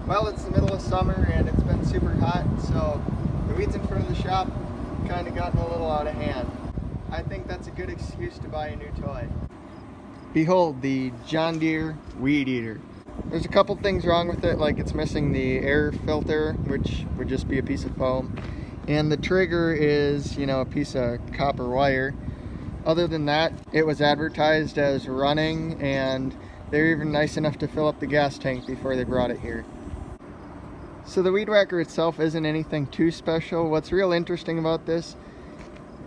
Well, it's the middle of summer and it's been super hot, so the weeds in front of the shop kind of gotten a little out of hand. I think that's a good excuse to buy a new toy. Behold the John Deere Weed Eater. There's a couple things wrong with it, like it's missing the air filter, which would just be a piece of foam, and the trigger is, a piece of copper wire. Other than that, it was advertised as running, and they're even nice enough to fill up the gas tank before they brought it here. So the Weed Wacker itself isn't anything too special. What's real interesting about this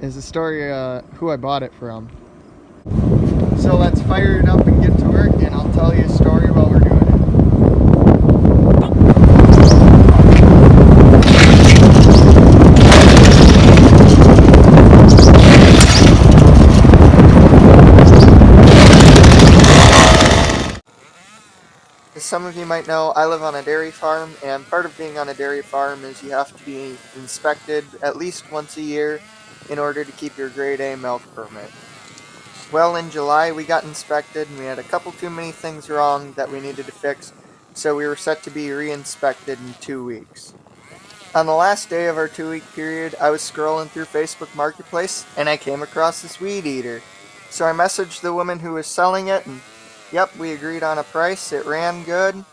is the story who I bought it from. So let's fire it up and get to work, and I'll tell you a story while we're doing it. As some of you might know, I live on a dairy farm, and part of being on a dairy farm is you have to be inspected at least once a year in order to keep your grade A milk permit. Well, in July we got inspected and we had a couple too many things wrong that we needed to fix, so we were set to be re-inspected in 2 weeks. On the last day of our 2-week period, I was scrolling through Facebook Marketplace and I came across this weed eater. So I messaged the woman who was selling it, and yep, we agreed on a price. It ran good.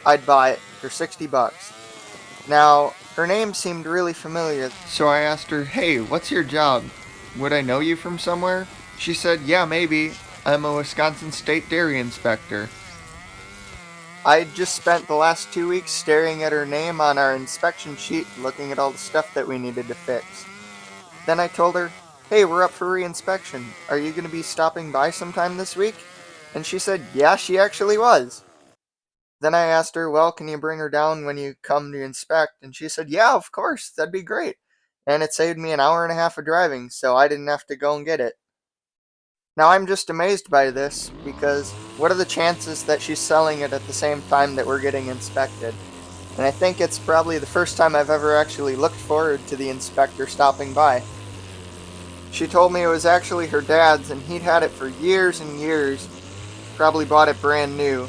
I'd buy it for 60 bucks. Now, her name seemed really familiar, so I asked her, "Hey, what's your job? Would I know you from somewhere?" She said, "Yeah, maybe. I'm a Wisconsin State Dairy Inspector." I'd just spent the last 2 weeks staring at her name on our inspection sheet, looking at all the stuff that we needed to fix. Then I told her, "Hey, we're up for re-inspection. Are you going to be stopping by sometime this week?" And she said, yeah, she actually was. Then I asked her, well, can you bring her down when you come to inspect? And she said, yeah, of course, that'd be great. And it saved me an hour and a half of driving, so I didn't have to go and get it. Now I'm just amazed by this, because what are the chances that she's selling it at the same time that we're getting inspected? And I think it's probably the first time I've ever actually looked forward to the inspector stopping by. She told me it was actually her dad's, and he'd had it for years and years, probably bought it brand new,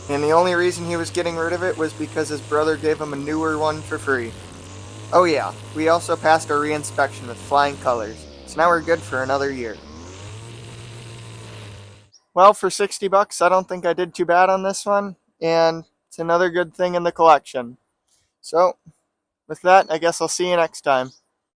and the only reason he was getting rid of it was because his brother gave him a newer one for free. Oh yeah, we also passed our re-inspection with flying colors, so now we're good for another year. Well, for 60 bucks, I don't think I did too bad on this one, and it's another good thing in the collection. So, with that, I guess I'll see you next time.